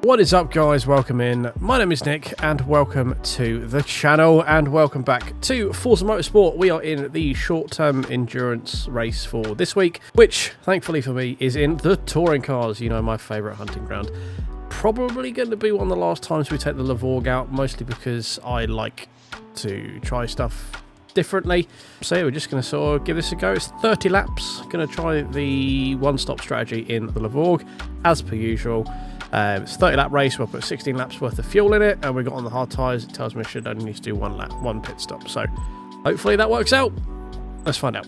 What is up, guys? Welcome in. My name is Nick and welcome to the channel and welcome back to Forza Motorsport. We are in the short-term endurance race for this week, which thankfully for me is in the Touring Cars, you know, my favourite hunting ground. Probably going to be one of the last times we take the Lavorg out, mostly because I like to try stuff differently. So yeah, we're just going to sort of give this a go. It's 30 laps. Going to try the one-stop strategy in the Lavorg as per usual. It's a 30 lap race. We'll put 16 laps worth of fuel in it, and we got on the hard tyres. It tells me I should only need to do one pit stop. So hopefully that works out. Let's find out.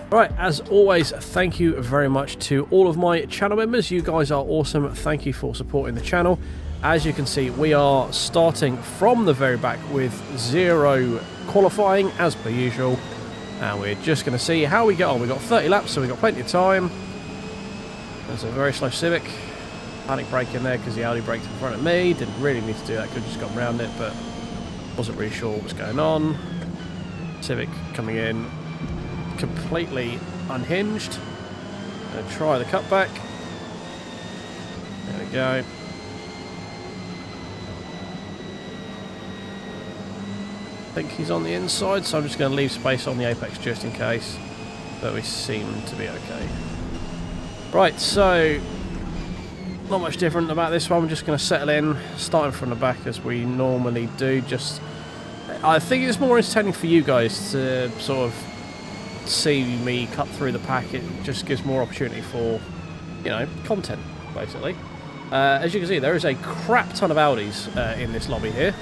Right, as always, thank you very much to all of my channel members. You guys are awesome. Thank you for supporting the channel. As you can see, we are starting from the very back with 0 qualifying as per usual. And we're just going to see how we get on. We've got 30 laps, so we've got plenty of time. There's a very slow Civic. Panic brake in there because the Audi braked in front of me. Didn't really need to do that, could have just gone around it, but wasn't really sure what was going on. Civic coming in completely unhinged. Going to try the cutback. There we go. I think he's on the inside, so I'm just going to leave space on the apex just in case, but we seem to be okay. Right, so not much different about this one. We're just going to settle in, starting from the back as we normally do. I think it's more entertaining for you guys to sort of see me cut through the pack. It just gives more opportunity for, you know, content, basically. As you can see, there is a crap ton of Audis in this lobby here,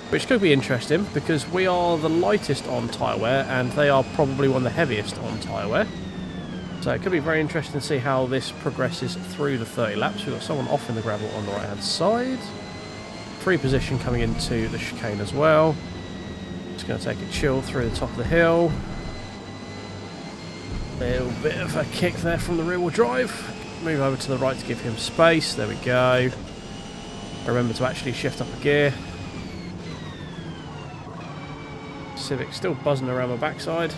which could be interesting because we are the lightest on tyre wear and they are probably one of the heaviest on tyre wear. So it could be very interesting to see how this progresses through the 30 laps. We've got someone off in the gravel on the right hand side. Free position coming into the chicane as well. Just going to take a chill through the top of the hill. A little bit of a kick there from the rear wheel drive. Move over to the right to give him space. There we go. Remember to actually shift up a gear. Civic still buzzing around my backside.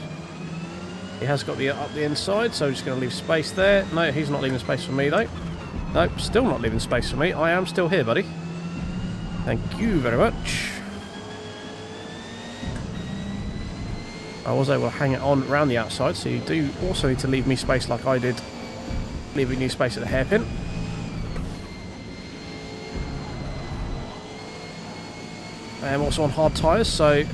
He has got the up the inside, so I'm just going to leave space there. No, he's not leaving space for me though. Nope, still not leaving space for me. I am still here, buddy. Thank you very much. I was able to hang it on around the outside, so you do also need to leave me space like I did, leaving you space at the hairpin. I am also on hard tyres, so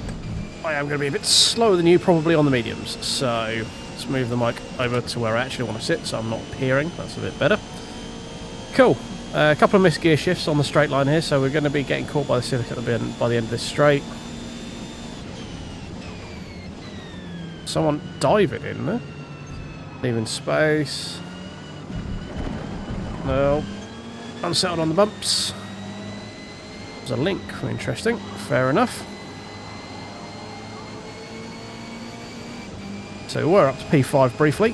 I am going to be a bit slower than you probably on the mediums, so let's move the mic over to where I actually want to sit so I'm not peering. That's a bit better. Cool. A couple of missed gear shifts on the straight line here, so we're going to be getting caught by the Civic at by the end of this straight. Someone diving in there. Leaving space. No. Unsettled on the bumps. There's a link. Interesting. Fair enough. So we're up to P5 briefly.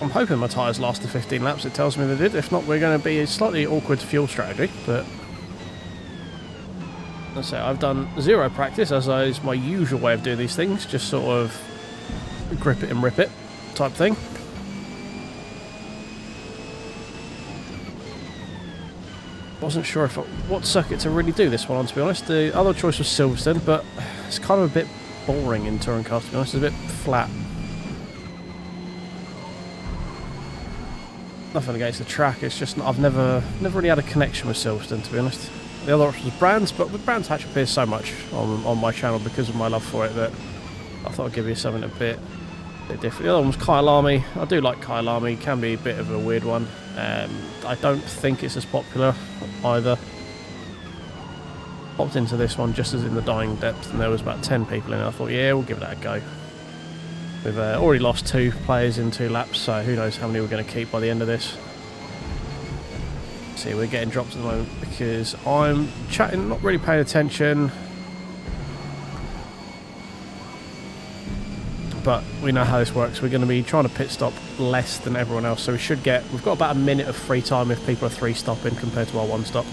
I'm hoping my tyres last the 15 laps. It tells me they did. If not, we're going to be a slightly awkward fuel strategy. But let's say I've done 0 practice, as is my usual way of doing these things. Just sort of grip it and rip it type thing. Wasn't sure what circuit to really do this one on, to be honest. The other choice was Silverstone, but it's kind of a bit boring in Touring Cars, to be honest. It's a bit flat. Nothing against the track, it's just I've never really had a connection with Silverstone, to be honest. The other option was Brands, but with Brands actually appears so much on my channel because of my love for it that I thought I'd give you something a bit different. The other one was Kyalami. I do like Kyalami, can be a bit of a weird one. I don't think it's as popular either. Popped into this one just as in the dying depth and there was about 10 people in it. I thought, yeah, we'll give that a go. We've already lost 2 players in 2 laps, so who knows how many we're going to keep by the end of this. See, we're getting dropped at the moment because I'm chatting, not really paying attention. but we know how this works. We're going to be trying to pit stop less than everyone else, so we've got about a minute of free time if people are 3-stopping compared to our 1-stop.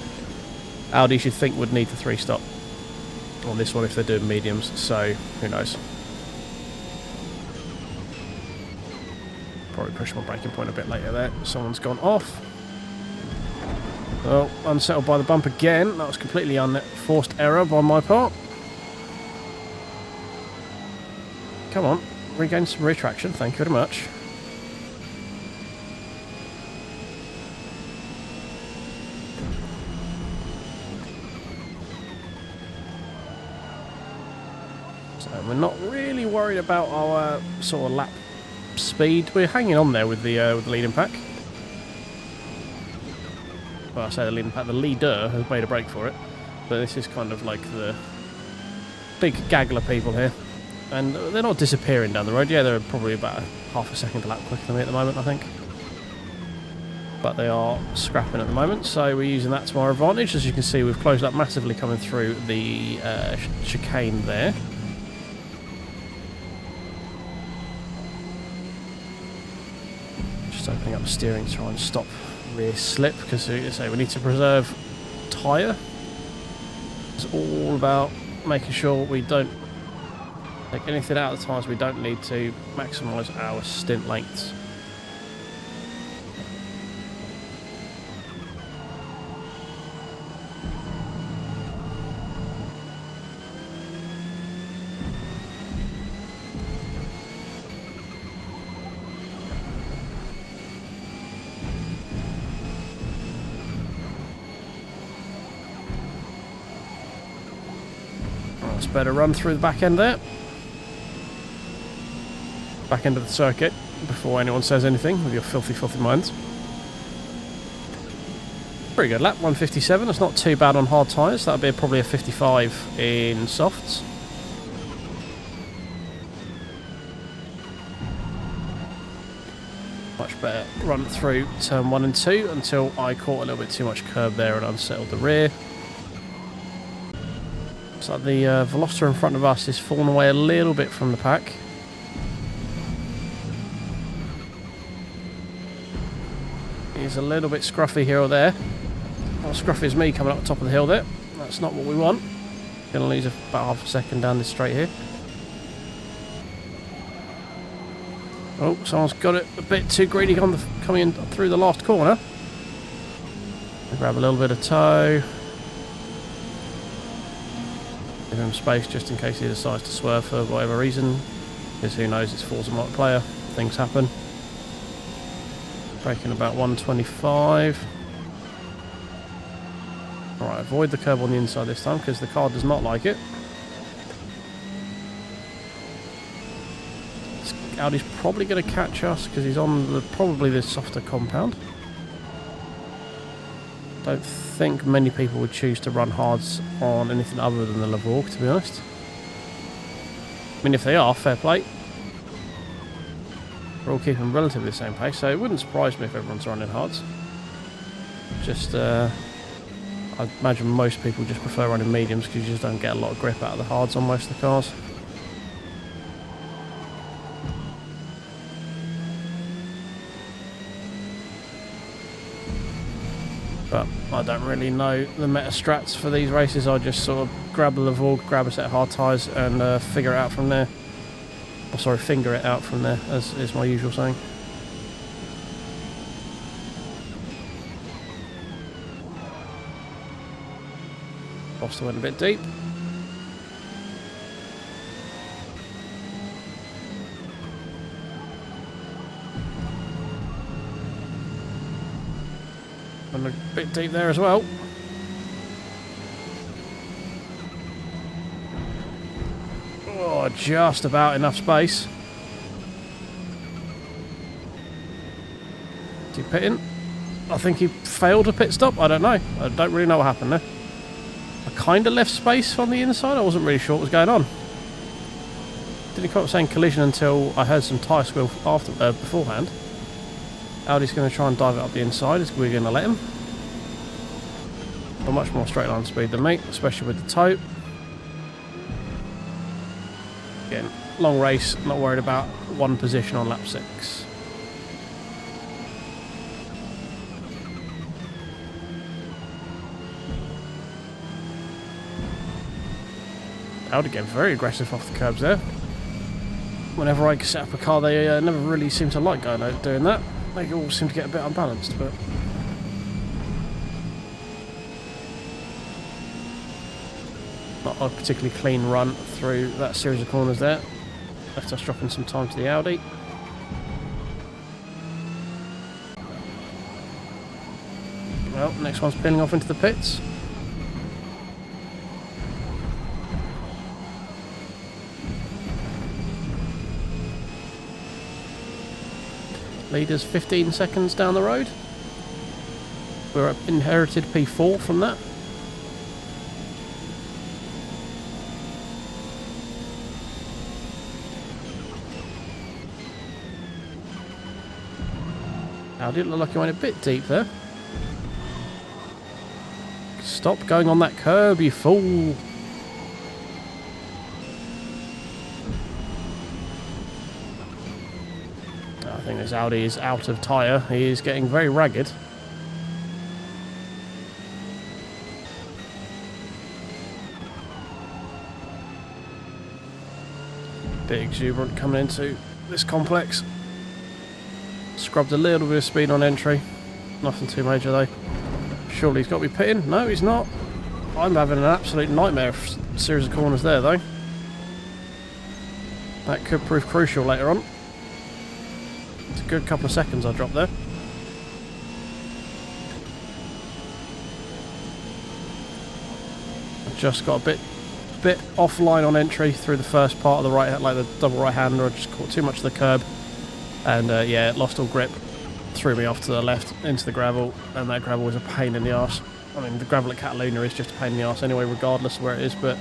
Audi, you'd think, would need to 3-stop on this one if they're doing mediums, so who knows. Probably push my braking point a bit later there. Someone's gone off. Oh, unsettled by the bump again. That was completely unforced error by my part. Come on, regain some rear traction, thank you very much. So we're not really worried about our sort of lap speed. We're hanging on there with the leading pack. Well, I say the leading pack, the leader has made a break for it. But this is kind of like the big gaggle of people here. And they're not disappearing down the road. Yeah, they're probably about half a second a lap quicker than me at the moment, I think. But they are scrapping at the moment, so we're using that to our advantage. As you can see, we've closed up massively coming through the chicane there. Just opening up the steering to try and stop rear slip, because as I say, we need to preserve tyre. It's all about making sure we don't take anything out of the tyres we don't need to maximise our stint lengths. That's better run through the back end there. Back end of the circuit before anyone says anything with your filthy, filthy minds. Pretty good lap, 157. That's not too bad on hard tyres. That'll be probably a 55 in softs. Much better run through turn 1 and 2 until I caught a little bit too much curb there and unsettled the rear. So the Veloster in front of us is falling away a little bit from the pack. He's a little bit scruffy here or there. Not as scruffy as me coming up the top of the hill there. That's not what we want. Going to lose about half a second down this straight here. Oh, someone's got it a bit too greedy on coming in through the last corner. I'll grab a little bit of toe. Give him space just in case he decides to swerve for whatever reason. Because who knows, it's Forza multiplayer. Things happen. Braking about 125. Alright, avoid the curb on the inside this time because the car does not like it. Audi's probably going to catch us because he's on probably the softer compound. Don't think many people would choose to run hards on anything other than the Lavorg, to be honest. I mean, if they are, fair play. We're all keeping relatively the same pace, so it wouldn't surprise me if everyone's running hards. Just, I imagine most people just prefer running mediums because you just don't get a lot of grip out of the hards on most of the cars. But I don't really know the meta strats for these races. I just sort of grab the Lavorg, grab a set of hard tyres and figure it out from there. Oh, sorry, finger it out from there, as is my usual saying. Foster went a bit deep. Went a bit deep there as well. Oh, just about enough space. Is he pitting? I think he failed a pit stop. I don't know. I don't really know what happened there. I kind of left space on the inside. I wasn't really sure what was going on. Didn't come up saying collision until I heard some tyre squeal beforehand. Audi's going to try and dive it up the inside. Is we're going to let him. Got much more straight line speed than me, especially with the toe. Again, long race, not worried about one position on lap 6. Audi get very aggressive off the curbs there. Whenever I set up a car, they never really seem to like going out doing that. They all seem to get a bit unbalanced, but not a particularly clean run through that series of corners there. Left us dropping some time to the Audi. Well, next one's peeling off into the pits. Leaders 15 seconds down the road. We're at inherited P4 from that. I didn't look like he went a bit deep there. Stop going on that curb, you fool! I think this Audi is out of tyre. He is getting very ragged. Bit exuberant coming into this complex. Scrubbed a little bit of speed on entry. Nothing too major though. Surely he's got to be pitting. No, he's not. I'm having an absolute nightmare of series of corners there though. That could prove crucial later on. It's a good couple of seconds I dropped there. Just got a bit offline on entry through the first part of the right, like the double right hander. I just caught too much of the curb, and yeah, lost all grip. Threw me off to the left into the gravel, and that gravel was a pain in the arse. I mean, the gravel at Catalunya is just a pain in the arse anyway, regardless of where it is. But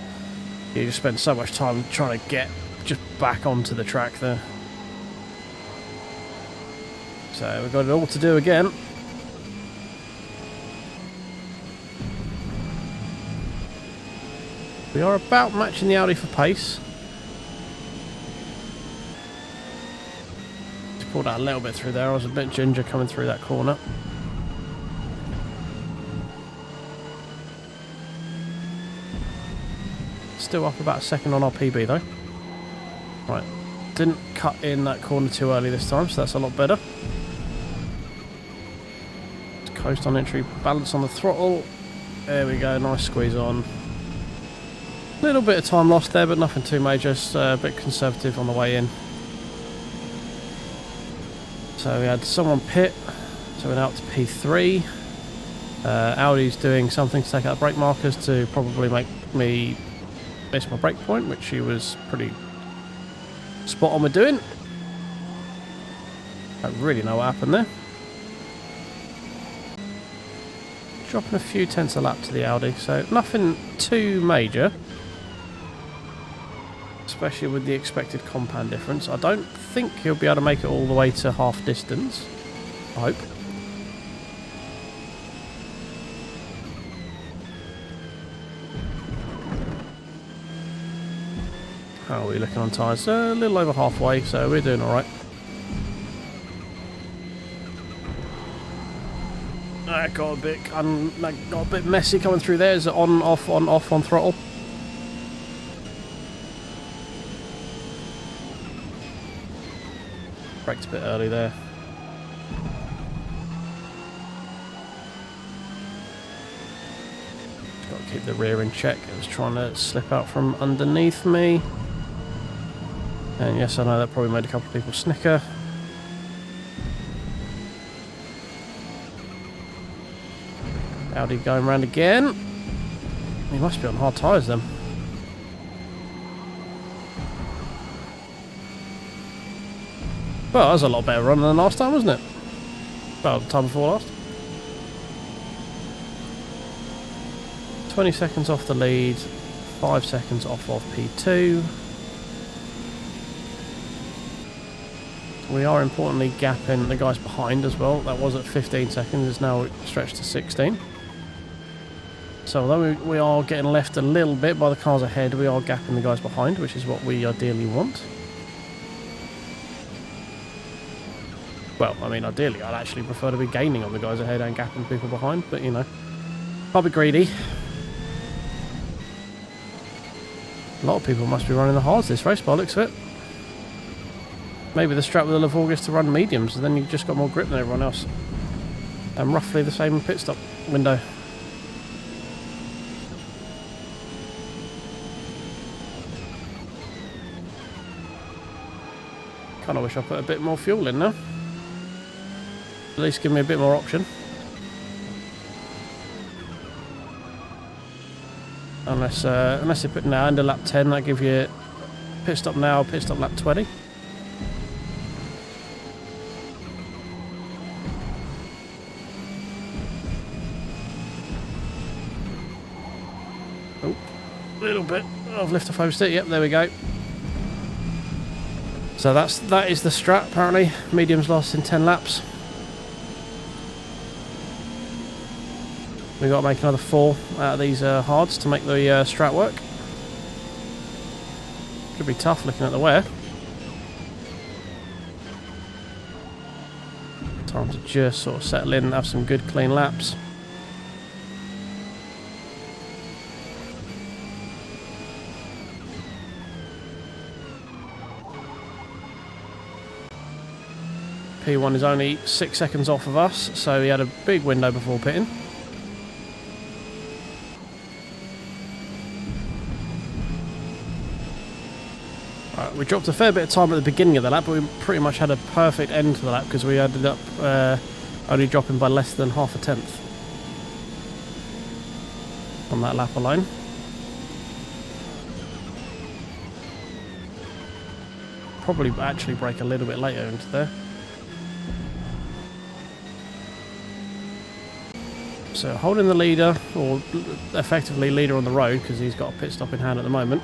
you just spend so much time trying to get just back onto the track there. So we've got it all to do again. We are about matching the Audi for pace. Just pulled out a little bit through there. I was a bit ginger coming through that corner. Still up about a second on our PB though. Right, didn't cut in that corner too early this time, so that's a lot better. Coast on entry, balance on the throttle. There we go, nice squeeze on. Little bit of time lost there, but nothing too major. Just a bit conservative on the way in. So we had someone pit, so we're now up to P3. Audi's doing something to take out brake markers to probably make me miss my brake point, which he was pretty spot on with doing. Don't really know what happened there. Dropping a few tenths a lap to the Audi, so nothing too major. Especially with the expected compound difference. I don't think he'll be able to make it all the way to half distance. I hope. How are we looking on tyres? A little over halfway, so we're doing alright. That got a bit messy coming through there. Is it on, off, on throttle? Braked a bit early there. Just got to keep the rear in check. It was trying to slip out from underneath me. And yes, I know that probably made a couple of people snicker. Audi going round again. He must be on hard tyres then. Well, that was a lot better run than last time, wasn't it? Well, the time before last. 20 seconds off the lead, 5 seconds off of P2. We are importantly gapping the guys behind as well. That was at 15 seconds, it's now stretched to 16. So although we are getting left a little bit by the cars ahead, we are gapping the guys behind, which is what we ideally want. Well, I mean, ideally, I'd actually prefer to be gaining on the guys ahead and gapping people behind, but, you know, I'll be greedy. A lot of people must be running the hards this race by the looks of it. Maybe the strat with the Lavorg is to run mediums, and then you've just got more grip than everyone else. And roughly the same pit stop window. Kind of wish I put a bit more fuel in now. At least give me a bit more option. Unless they put now under lap 10, that gives you pit stop now, pit stop lap 20. Oh, a little bit. I've lifted off oversteer. Yep, there we go. So that is the strat apparently. Mediums lost in 10 laps. We've got to make another 4 out of these hards to make the strat work. Could be tough looking at the wear. Time to just sort of settle in and have some good clean laps. P1 is only 6 seconds off of us, so he had a big window before pitting. We dropped a fair bit of time at the beginning of the lap, but we pretty much had a perfect end to the lap because we ended up only dropping by less than half a tenth on that lap alone. Probably actually brake a little bit later into there. So holding the leader, or effectively leader on the road because he's got a pit stop in hand at the moment.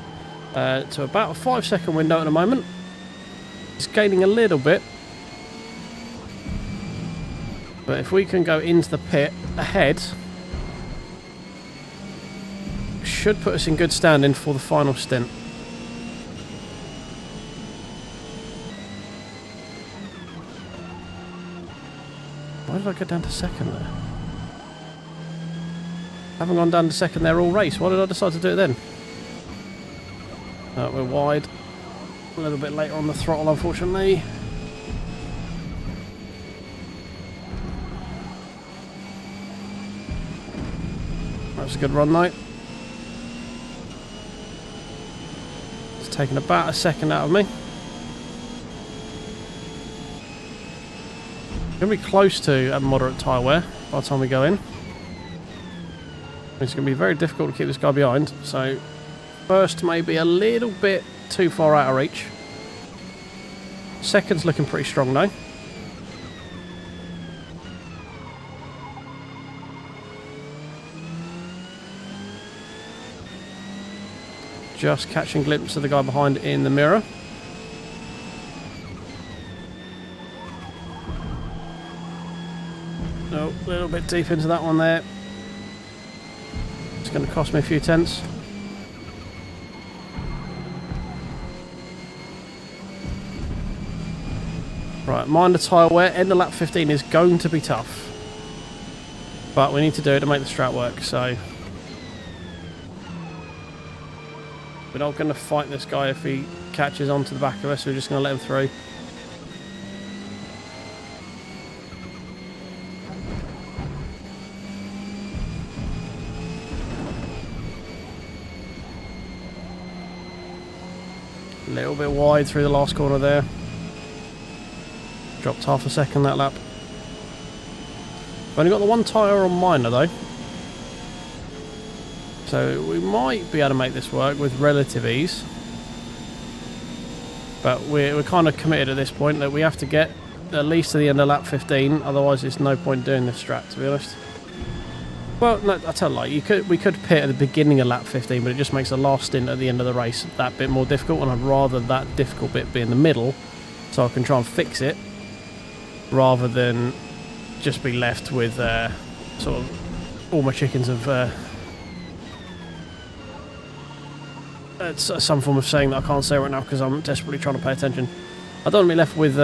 To about a 5-second window at the moment. It's gaining a little bit. But if we can go into the pit ahead, should put us in good standing for the final stint. Why did I go down to second there? I haven't gone down to second there all race. Why did I decide to do it then? We're wide. A little bit later on the throttle, unfortunately. That's a good run, though. It's taken about a second out of me. Going to be close to a moderate tyre wear by the time we go in. It's going to be very difficult to keep this guy behind, so first maybe a little bit too far out of reach. Second's looking pretty strong though. Just catching a glimpse of the guy behind in the mirror. Oh, a little bit deep into that one there. It's going to cost me a few tenths. Right, mind the tyre wear. End of lap 15 is going to be tough. But we need to do it to make the strat work, so we're not going to fight this guy if he catches onto the back of us. We're just going to let him through. A little bit wide through the last corner there. Dropped half a second that lap. I've only got the one tyre on minor though. So we might be able to make this work with relative ease. But we're kind of committed at this point that we have to get at least to the end of lap 15, otherwise there's no point doing this strat, to be honest. Well, no, I tell you, like, we could pit at the beginning of lap 15, but it just makes the last stint at the end of the race that bit more difficult, and I'd rather that difficult bit be in the middle so I can try and fix it, rather than just be left with sort of all my chickens of it's some form of saying that I can't say right now because I'm desperately trying to pay attention. I don't want to be left with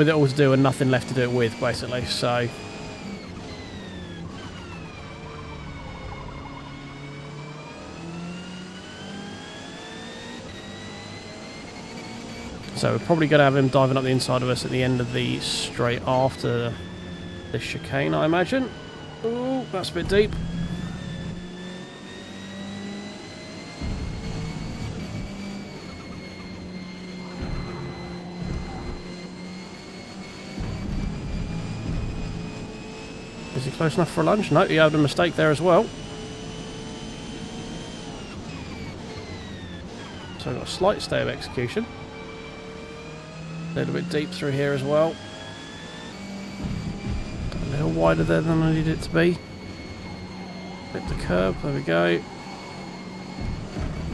it all to do and nothing left to do it with, basically. So we're probably going to have him diving up the inside of us at the end of the straight after this chicane, I imagine. Oh, that's a bit deep. Is he close enough for a lunge? No, he had a mistake there as well. So we've got a slight stay of execution. A little bit deep through here as well. A little wider there than I needed it to be. Hit the curb, there we go.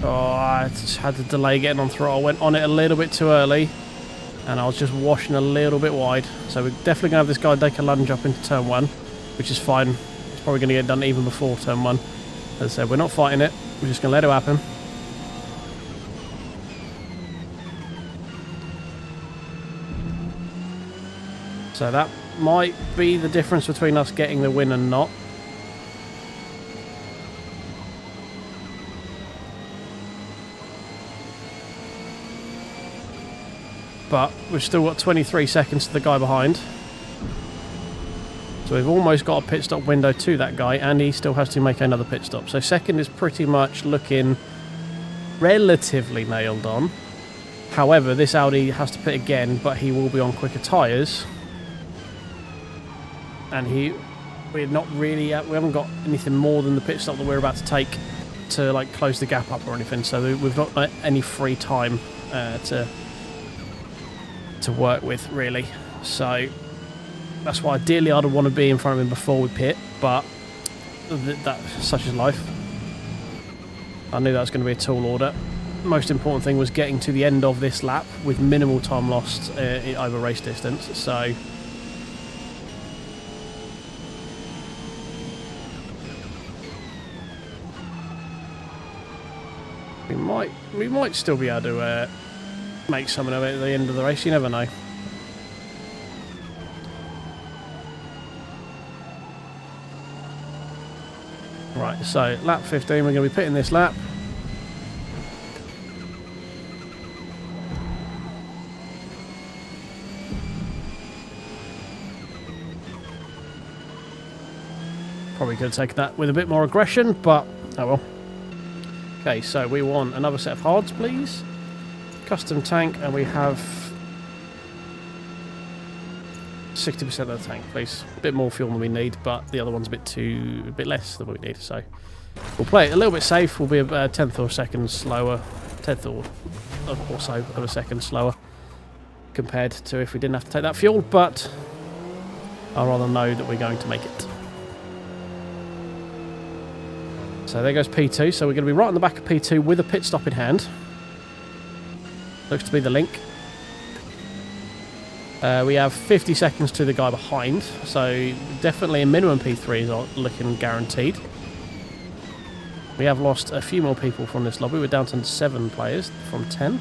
Oh, I just had to delay getting on throttle. I went on it a little bit too early. And I was just washing a little bit wide. So we're definitely going to have this guy take a lunge up into turn 1. Which is fine. It's probably going to get done even before turn 1. As I said, we're not fighting it. We're just going to let it happen. So that might be the difference between us getting the win and not. But we've still got 23 seconds to the guy behind. So we've almost got a pit stop window to that guy, and he still has to make another pit stop. So second is pretty much looking relatively nailed on. However, this Audi has to pit again, but he will be on quicker tyres. And we're not really, we haven't got anything more than the pit stop that we're about to take to like close the gap up or anything. So we've not got any free time to work with, really. So that's why ideally I'd want to be in front of him before we pit, but such is life. I knew that was going to be a tall order. Most important thing was getting to the end of this lap with minimal time lost over race distance. So we might still be able to make something of it at the end of the race. You never know. Right, so lap 15, we're going to be pitting this lap. Probably could have taken that with a bit more aggression, but oh well. Okay, so we want another set of hards, please. Custom tank, and we have 60% of the tank, please. A bit more fuel than we need, but the other one's a bit less than we need. So we'll play it a little bit safe. We'll be a tenth or a second slower, tenth or so of a second slower compared to if we didn't have to take that fuel. But I'd rather know that we're going to make it. So there goes P2. So we're going to be right on the back of P2 with a pit stop in hand. Looks to be the link. We have 50 seconds to the guy behind, so definitely a minimum P3 is looking guaranteed. We have lost a few more people from this lobby. We're down to 7 players from 10.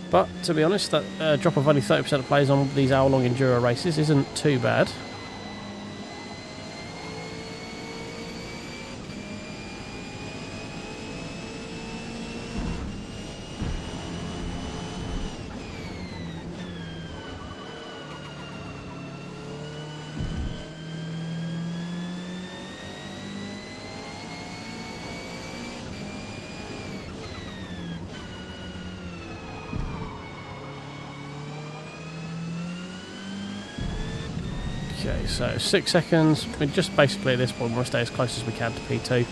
But to be honest, that drop of only 30% of players on these hour-long enduro races isn't too bad. Okay, so 6 seconds. We're just basically at this point, we'll stay as close as we can to P2.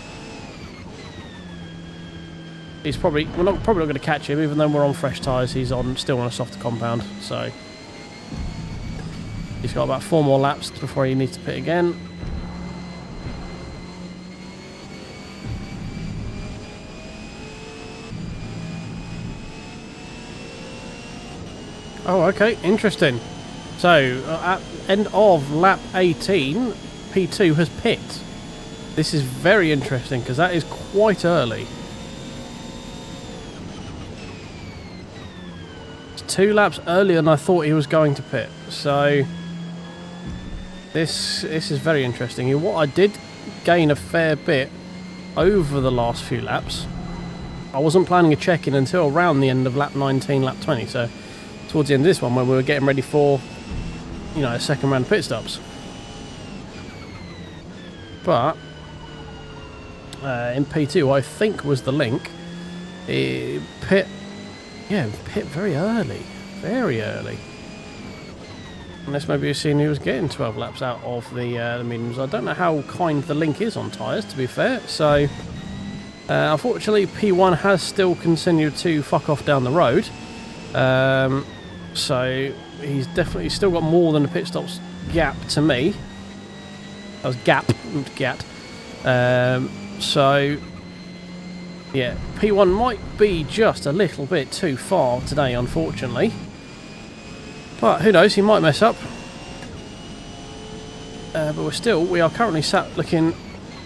He's probably not going to catch him, even though we're on fresh tyres. He's still on a softer compound, so he's got about 4 more laps before he needs to pit again. Oh, okay, interesting. So, at end of lap 18, P2 has pit. This is very interesting, because that is quite early. It's 2 laps earlier than I thought he was going to pit. So this is very interesting. What I did gain a fair bit over the last few laps. I wasn't planning a check-in until around the end of lap 19, lap 20. So towards the end of this one, when we were getting ready for, you know, a second round of pit stops. But in P2, I think was the link. Pit very early, Unless maybe you've seen he was getting 12 laps out of the mediums. I don't know how kind the link is on tyres, to be fair. So unfortunately, P1 has still continued to fuck off down the road. So he's definitely still got more than a pit stops gap to me. That was gap, not gat. So yeah, P1 might be just a little bit too far today, unfortunately. But who knows, he might mess up. But we are currently sat looking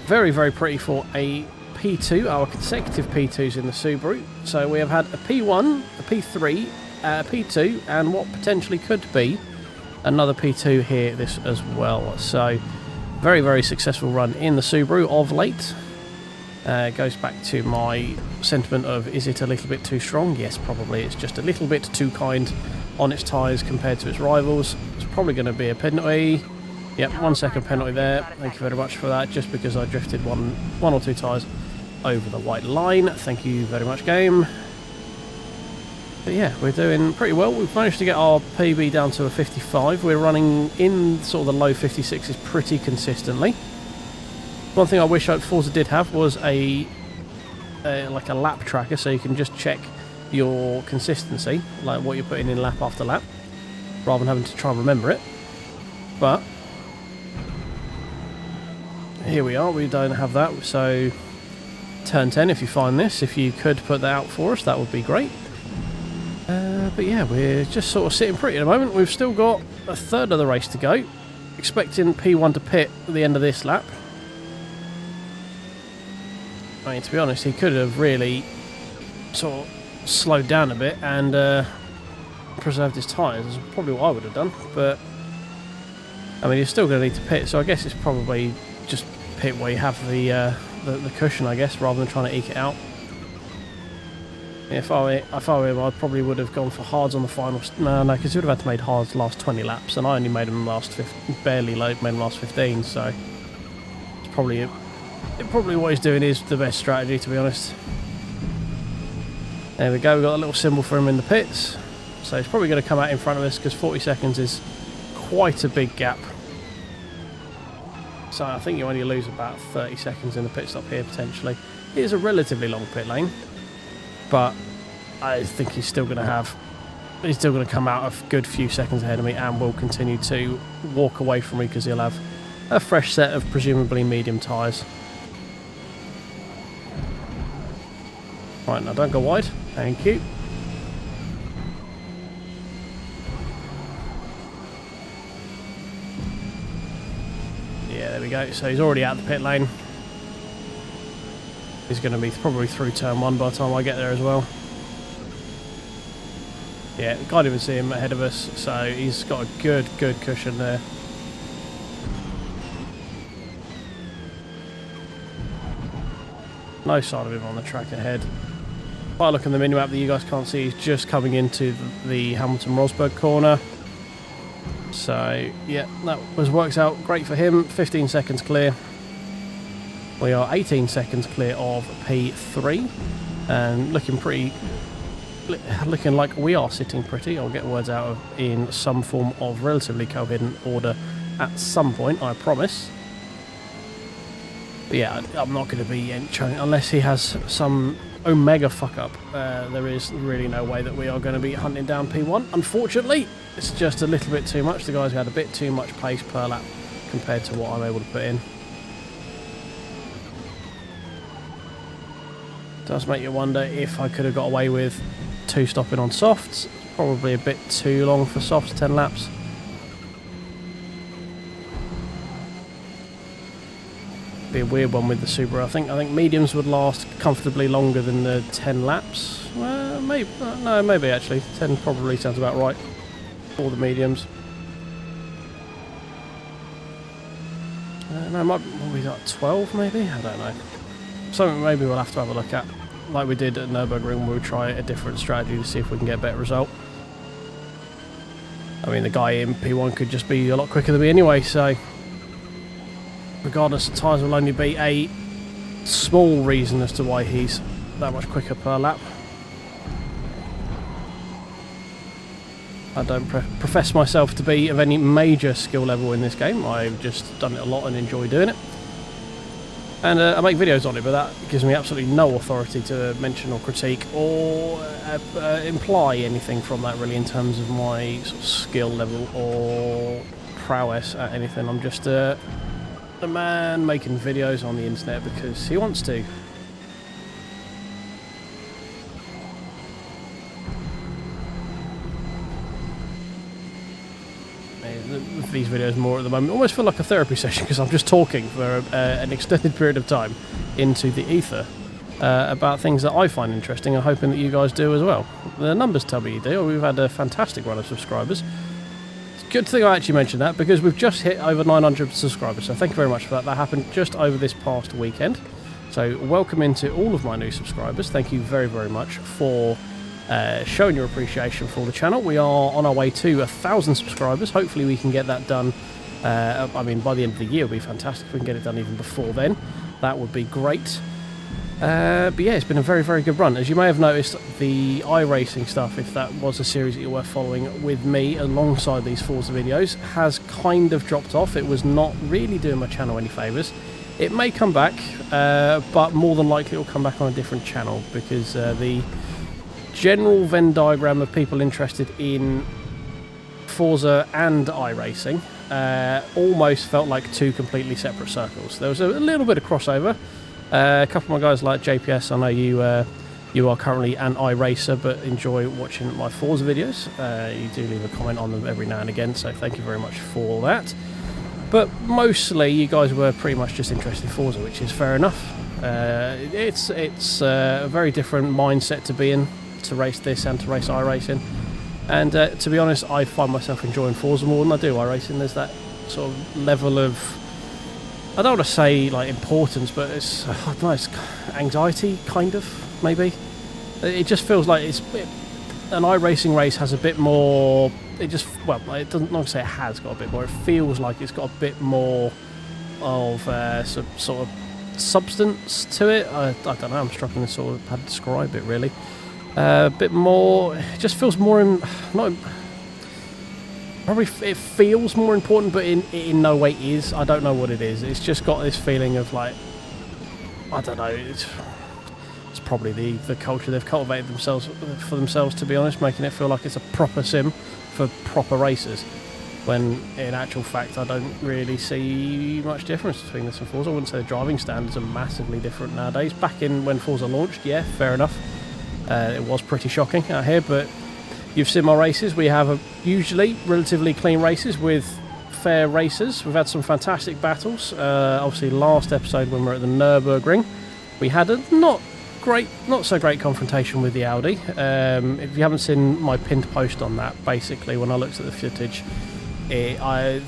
very, very pretty for a P2, our consecutive P2s in the Subaru. So we have had a P1, a P3, a P2, and what potentially could be another P2 here this as well. So very, very successful run in the Subaru of late. Goes back to my sentiment of, is it a little bit too strong? Yes, probably. It's just a little bit too kind on its tyres compared to its rivals. It's probably going to be a penalty. Yep, 1 second penalty there. Thank you very much for that, just because I drifted one or two tyres over the white line. Thank you very much, game. But yeah, we're doing pretty well. We've managed to get our PB down to a 55. We're running in sort of the low 56s pretty consistently. One thing I wish Forza did have was like a lap tracker, so you can just check your consistency, like what you're putting in lap after lap, rather than having to try and remember it. But here we are, we don't have that. So turn 10, if you find this, if you could put that out for us, that would be great. But yeah, we're just sort of sitting pretty at the moment. We've still got a third of the race to go. Expecting P1 to pit at the end of this lap. I mean, to be honest, he could have really sort of slowed down a bit and preserved his tyres. That's probably what I would have done. But I mean, he's still going to need to pit, so I guess it's probably just pit where you have the cushion, I guess, rather than trying to eke it out. If I were him, I probably would have gone for hards on the final. No, because he would have had to make hards last 20 laps, and I only made them last 15, barely made them last 15. So it's probably what he's doing is the best strategy, to be honest. There we go. We've got a little symbol for him in the pits, so he's probably going to come out in front of us because 40 seconds is quite a big gap. So I think you only lose about 30 seconds in the pit stop here potentially. It is a relatively long pit lane, but I think he's still going to come out a good few seconds ahead of me and will continue to walk away from me because he'll have a fresh set of presumably medium tyres. Right, now don't go wide. Thank you. Yeah, there we go. So he's already out of the pit lane. He's going to be probably through turn 1 by the time I get there as well. Yeah, can't even see him ahead of us, so he's got a good cushion there. No sign of him on the track ahead. If I look in the minimap that you guys can't see, he's just coming into the Hamilton-Rosberg corner. So, yeah, that works out great for him. 15 seconds clear. We are 18 seconds clear of P3. And looking like we are sitting pretty. I'll get words out in some form of relatively coherent order at some point, I promise. But yeah, I'm not going to be entering unless he has some omega fuck up. There is really no way that we are going to be hunting down P1. Unfortunately, it's just a little bit too much. The guys had a bit too much pace per lap compared to what I'm able to put in. Does make you wonder if I could have got away with 2 stopping on softs. Probably a bit too long for softs, 10 laps. be a weird one with the Subaru. I think mediums would last comfortably longer than the 10 laps. Well, maybe no, maybe actually 10 probably sounds about right for the mediums. No, might be like 12 maybe. I don't know. Something maybe we'll have to have a look at, like we did at Nürburgring. We'll try a different strategy to see if we can get a better result. I mean, the guy in P1 could just be a lot quicker than me anyway, so regardless, the tyres will only be a small reason as to why he's that much quicker per lap. I don't profess myself to be of any major skill level in this game. I've just done it a lot and enjoy doing it. And I make videos on it, but that gives me absolutely no authority to mention or critique or imply anything from that really in terms of my sort of skill level or prowess at anything. I'm just a man making videos on the internet because he wants to. These videos more at the moment almost feel like a therapy session because I'm just talking for an extended period of time into the ether about things that I find interesting and hoping that you guys do as well. The numbers tell me you do. We've had a fantastic run of subscribers. It's a good thing I actually mentioned that because we've just hit over 900 subscribers, so thank you very much for that. That happened just over this past weekend, so welcome into all of my new subscribers. Thank you very, very much for showing your appreciation for the channel. We are on our way to 1,000 subscribers. Hopefully we can get that done. I mean, by the end of the year, it'll be fantastic if we can get it done even before then. That would be great. But yeah, it's been a very, very good run. As you may have noticed, the iRacing stuff, if that was a series that you were following with me alongside these Forza videos, has kind of dropped off. It was not really doing my channel any favours. It may come back, but more than likely it will come back on a different channel because the general Venn diagram of people interested in Forza and iRacing almost felt like two completely separate circles. There was a little bit of crossover. A couple of my guys like JPS, I know you are currently an iRacer but enjoy watching my Forza videos. You do leave a comment on them every now and again, so thank you very much for that. But mostly you guys were pretty much just interested in Forza, which is fair enough. It's a very different mindset to be in, to race this and to race iRacing, and to be honest, I find myself enjoying Forza more than I do iRacing. There's that sort of level of, I don't want to say like importance, but it's, I don't know, it's anxiety kind of, maybe. It just feels like an iRacing race has a bit more, it just, well, it doesn't, not to say it has got a bit more, it feels like it's got a bit more of sort of substance to it. I don't know, I'm struggling to sort of how to describe it really. A bit more, it just feels more probably it feels more important, but in no way is. I don't know what it is. It's just got this feeling of like, I don't know, it's probably the culture they've cultivated for themselves, to be honest, making it feel like it's a proper sim for proper racers, when in actual fact I don't really see much difference between this and Forza. I wouldn't say the driving standards are massively different nowadays. Back in when Forza launched, yeah, fair enough. It was pretty shocking out here, but you've seen my races. We have usually relatively clean races with fair racers. We've had some fantastic battles. Obviously, last episode when we were at the Nürburgring, we had a not so great confrontation with the Audi. If you haven't seen my pinned post on that, basically when I looked at the footage, I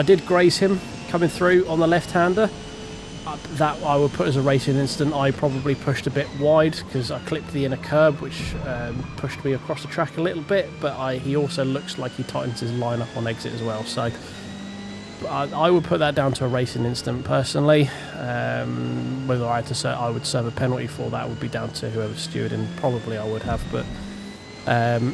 did graze him coming through on the left-hander. That I would put as a racing incident. I probably pushed a bit wide because I clipped the inner curb, which pushed me across the track a little bit, but he also looks like he tightens his line up on exit as well, so I would put that down to a racing incident personally. Whether I would serve a penalty for that would be down to whoever's stewarding. Probably I would have, but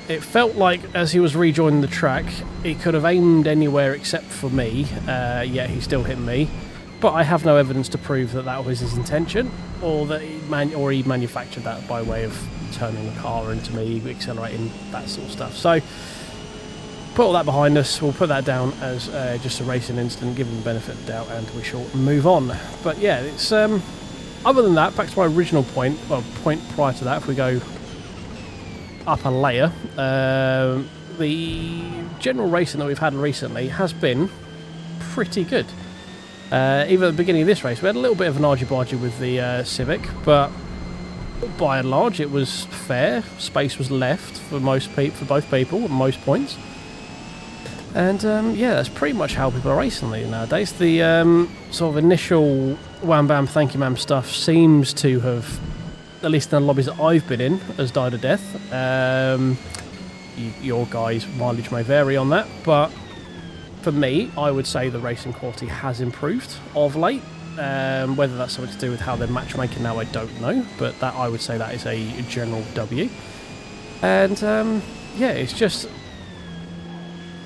it felt like as he was rejoining the track, he could have aimed anywhere except for me, yet he still hit me. But I have no evidence to prove that that was his intention, or that he manufactured that by way of turning the car into me, accelerating, that sort of stuff. So, put all that behind us. We'll put that down as just a racing incident, give him the benefit of the doubt, and we shall move on. But yeah, it's other than that, back to my original point, well, point prior to that, if we go up a layer, the general racing that we've had recently has been pretty good. Even at the beginning of this race, we had a little bit of an argy-bargy with the Civic, but by and large it was fair. Space was left for for both people at most points. And yeah, that's pretty much how people are racing nowadays. The sort of initial wham bam thank you ma'am stuff seems to have, at least in the lobbies that I've been in, has died a death. Your guys' mileage may vary on that, but for me, I would say the racing quality has improved of late. Whether that's something to do with how they're matchmaking now, I don't know, but that I would say that is a general W. And yeah, it's just,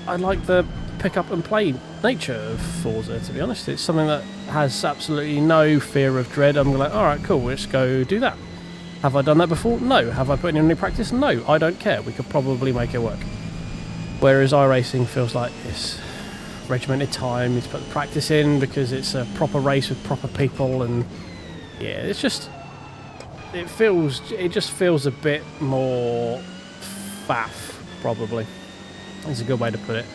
I like the pick up and play nature of Forza, to be honest. It's something that has absolutely no fear of dread. I'm like, alright, cool, let's go do that. Have I done that before? No. Have I put in any practice? No. I don't care. We could probably make it work. Whereas iRacing feels like it's regimented time. You need to put the practice in because it's a proper race with proper people, and yeah, it's just, it just feels a bit more faff, probably. That's a good way to put it.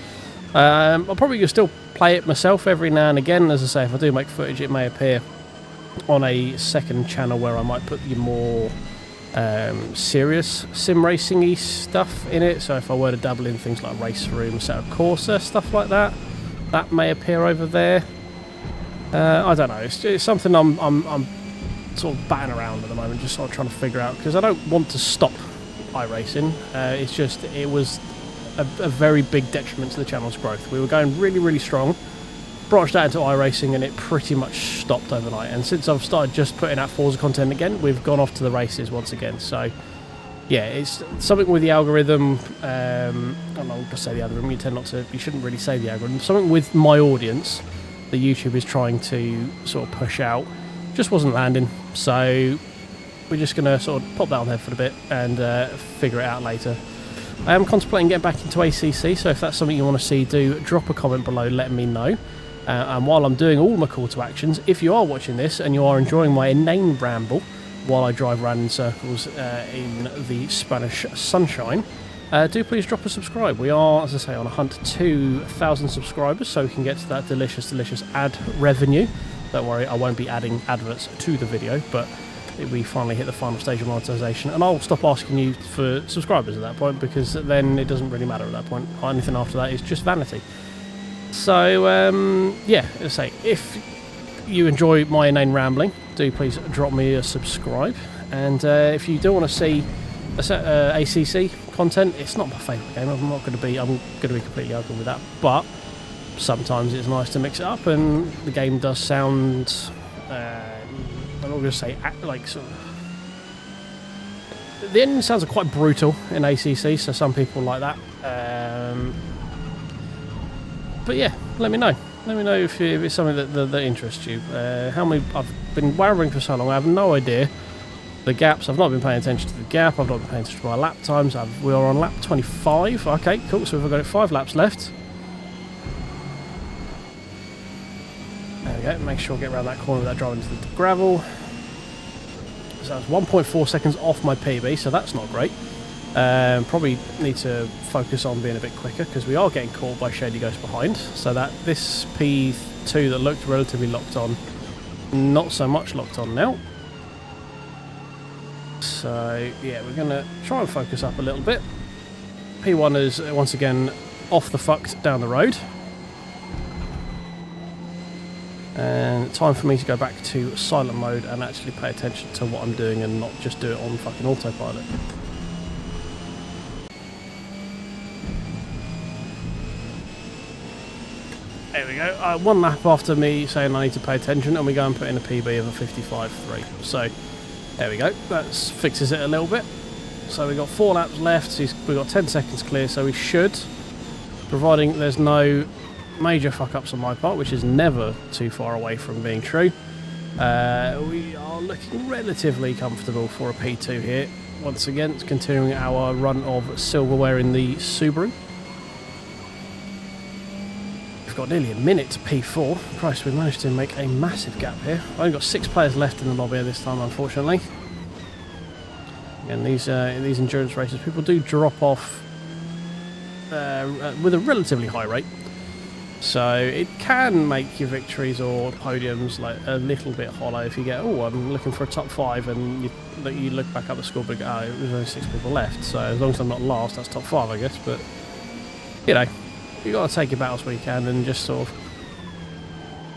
I'll probably still play it myself every now and again. As I say, if I do make footage, it may appear on a second channel where I might put the more serious sim racing-y stuff in it. So if I were to dabble in things like race room, set of Corsair, stuff like that, that may appear over there. I don't know. It's something I'm sort of batting around at the moment, just sort of trying to figure out, because I don't want to stop iRacing. It's just, it was a very big detriment to the channel's growth. We were going really, really strong, branched out into iRacing, and it pretty much stopped overnight. And since I've started just putting out Forza content again, we've gone off to the races once again. So yeah, it's something with the algorithm. I'm not going to say the algorithm. You shouldn't really say the algorithm. Something with my audience that YouTube is trying to sort of push out just wasn't landing. So we're just going to sort of pop that on there for a bit and figure it out later. I am contemplating getting back into ACC, so if that's something you want to see, do drop a comment below letting me know. And while I'm doing all my call to actions, if you are watching this and you are enjoying my inane ramble while I drive around in circles in the Spanish sunshine, do please drop a subscribe. We are, as I say, on a hunt to 2,000 subscribers, so we can get to that delicious, delicious ad revenue. Don't worry, I won't be adding adverts to the video, but we finally hit the final stage of monetization, and I'll stop asking you for subscribers at that point, because then it doesn't really matter at that point. Anything after that is just vanity. So yeah, as I say, if you enjoy my inane rambling, do please drop me a subscribe. And if you do want to see ACC content, it's not my favourite game. I'm going to be completely open with that, but sometimes it's nice to mix it up, and the game does sound I'm not going to say like sort of, the ending sounds quite brutal in ACC, so some people like that. But yeah, let me know. Let me know if it's something that interests you. I've been wandering for so long, I have no idea. The gaps, I've not been paying attention to the gap, I've not been paying attention to my lap times. We are on lap 25. Okay, cool, so we've got 5 laps left. There we go, make sure I get around that corner without driving into the gravel. So that's 1.4 seconds off my PB, so that's not great. Probably need to focus on being a bit quicker, because we are getting caught by Shady Ghost behind. So that this P2 that looked relatively locked on, not so much locked on now. So yeah, we're going to try and focus up a little bit. P1 is once again off the fucked down the road. And time for me to go back to silent mode and actually pay attention to what I'm doing and not just do it on fucking autopilot. There we go. One lap after me saying I need to pay attention, and we go and put in a PB of a 55.3. So there we go. That fixes it a little bit. So we've got 4 laps left. We've got 10 seconds clear, so we should, providing there's no major fuck-ups on my part, which is never too far away from being true. We are looking relatively comfortable for a P2 here. Once again, it's continuing our run of silverware in the Subaru. We've got nearly a minute to P4. Christ, we've managed to make a massive gap here. I've only got 6 players left in the lobby this time, unfortunately. Again, these endurance races, people do drop off with a relatively high rate. So it can make your victories or podiums like a little bit hollow if you get, oh, I'm looking for a top 5, and you look back up the scoreboard and go, oh, there's only 6 people left, so as long as I'm not last, that's top 5, I guess. But, you know, you've got to take your battles where you can, and just sort of,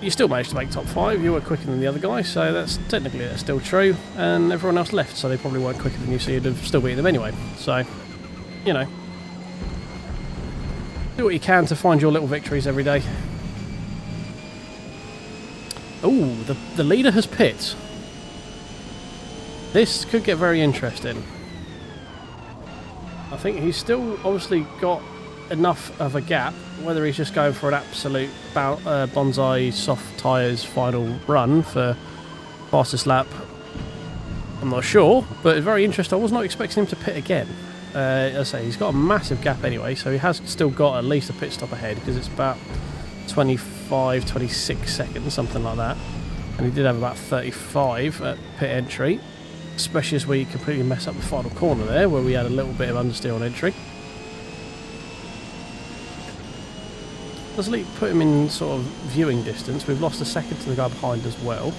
you still managed to make top 5, you were quicker than the other guy, so that's still true, and everyone else left, so they probably weren't quicker than you, so you'd have still beaten them anyway. So, you know, do what you can to find your little victories every day. Oh, the leader has pit. This could get very interesting. I think he's still obviously got enough of a gap, whether he's just going for an absolute bonsai soft tyres final run for fastest lap, I'm not sure, but it's very interesting. I was not expecting him to pit again. As I say, he's got a massive gap anyway, so he has still got at least a pit stop ahead, because it's about 25, 26 seconds, something like that. And he did have about 35 at pit entry, especially as we completely mess up the final corner there, where we had a little bit of understeer on entry. Let's put him in sort of viewing distance. We've lost a second to the guy behind as well.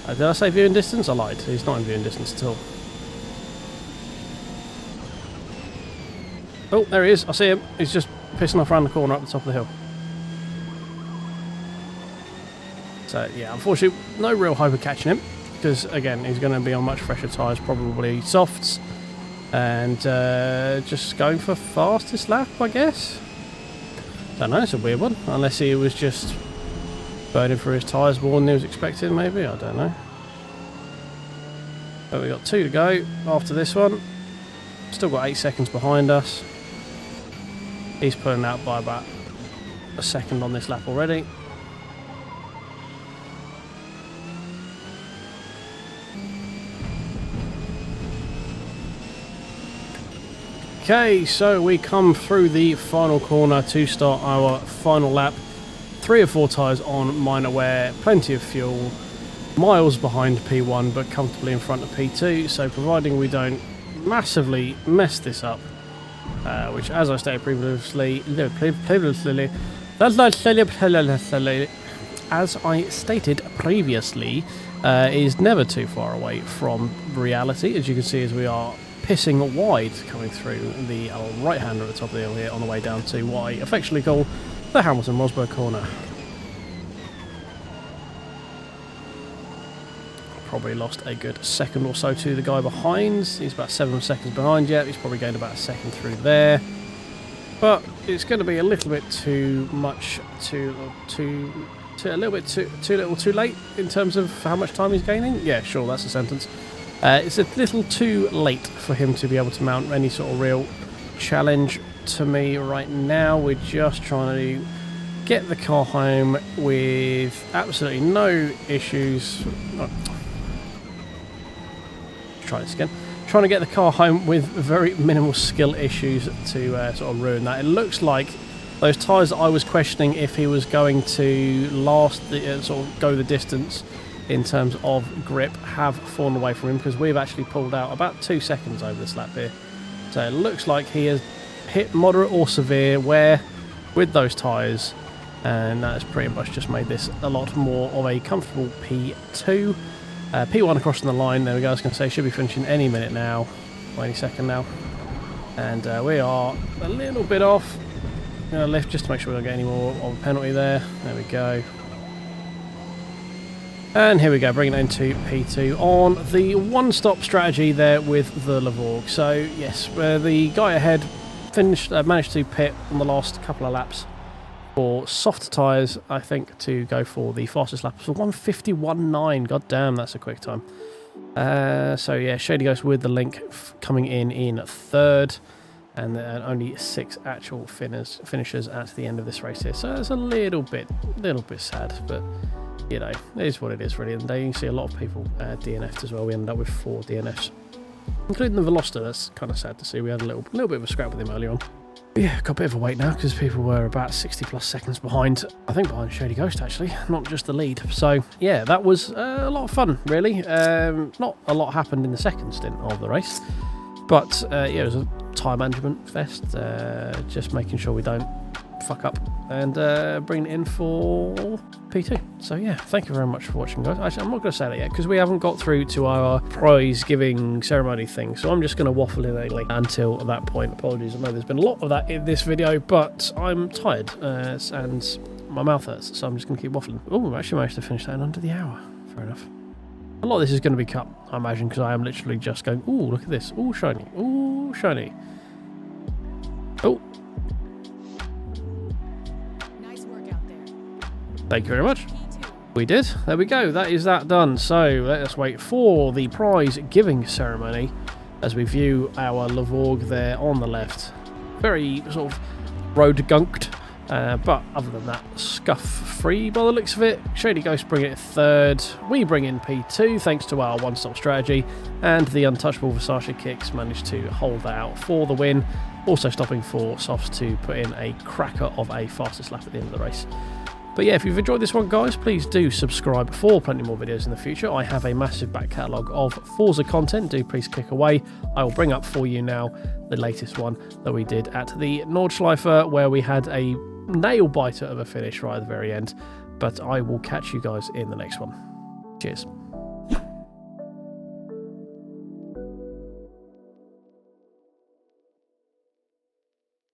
Did I say viewing distance? I lied. He's not in viewing distance at all. Oh, there he is. I see him. He's just pissing off around the corner up the top of the hill. So, yeah, unfortunately, no real hope of catching him, because, again, he's going to be on much fresher tyres, probably softs, and just going for fastest lap, I guess. Don't know, it's a weird one, unless he was just burning through his tyres more than he was expecting, maybe, I don't know. But we've got 2 to go after this one. Still got 8 seconds behind us. He's pulling out by about a second on this lap already. Okay, so we come through the final corner to start our final lap. 3 or 4 tyres on minor wear, plenty of fuel, miles behind P1 but comfortably in front of P2, so providing we don't massively mess this up, which, as I stated previously, is never too far away from reality. As you can see, as we are pissing wide coming through the right hander at the top of the hill here on the way down to what I affectionately call the Hamilton-Rosberg corner. Probably lost a good second or so to the guy behind. He's about 7 seconds behind yet. He's probably gained about a second through there. But it's going to be a little bit too much, too little too late in terms of how much time he's gaining. Yeah, sure, that's a sentence. It's a little too late for him to be able to mount any sort of real challenge to me right now. We're just trying to get the car home with absolutely no issues. Oh. Try this again. Trying to get the car home with very minimal skill issues to sort of ruin that. It looks like those tyres that I was questioning if he was going to last the, sort of go the distance in terms of grip have fallen away from him, because we've actually pulled out about 2 seconds over this lap here. So it looks like he has hit moderate or severe wear with those tyres, and that has pretty much just made this a lot more of a comfortable P2. P1 crossing the line, there we go. I was going to say should be finishing any minute now, or any second now. And we are a little bit off. Going to lift just to make sure we don't get any more of a penalty there. There we go. And here we go, bringing it into P2 on the one-stop strategy there with the Lavorg. So yes, the guy ahead managed to pit on the last couple of laps for soft tyres, I think, to go for the fastest lap. So 1:51.9, god damn, that's a quick time. So yeah, Shady Ghost with the link coming in third, and only 6 actual finishers at the end of this race here. So it's a little bit sad, but you know, it is what it is really. And you can see a lot of people DNF'd as well. We ended up with 4 DNFs, including the Veloster. That's kind of sad to see. We had a little bit of a scrap with him earlier on. But yeah, got a bit of a wait now because people were about 60 plus seconds behind. I think behind Shady Ghost actually, not just the lead. So yeah, that was a lot of fun really. Not a lot happened in the second stint of the race, but yeah, it was a tyre management fest. Just making sure we don't fuck up and bring it in for P2. So yeah, thank you very much for watching, guys. Actually, I'm not going to say that yet because we haven't got through to our prize giving ceremony thing, so I'm just going to waffle in until that point. Apologies, I know there's been a lot of that in this video, but I'm tired and my mouth hurts, so I'm just going to keep waffling. Oh, I actually managed to finish that in under the hour. Fair enough. A lot of this is going to be cut, I imagine, because I am literally just going, ooh, look at this. Ooh, shiny. Ooh, shiny. Oh. Nice work out there. Thank you very much. We did. There we go. That is that done. So let us wait for the prize giving ceremony as we view our Lavorg there on the left. Very sort of road gunked. But other than that, scuff-free by the looks of it. Shady Ghost bring it third. We bring in P2 thanks to our one-stop strategy. And the untouchable Versace Kicks managed to hold that out for the win. Also stopping for Softs to put in a cracker of a fastest lap at the end of the race. But yeah, if you've enjoyed this one, guys, please do subscribe for plenty more videos in the future. I have a massive back catalogue of Forza content. Do please click away. I will bring up for you now the latest one that we did at the Nordschleife, where we had a nail biter of a finish right at the very end. But I will catch you guys in the next one. Cheers.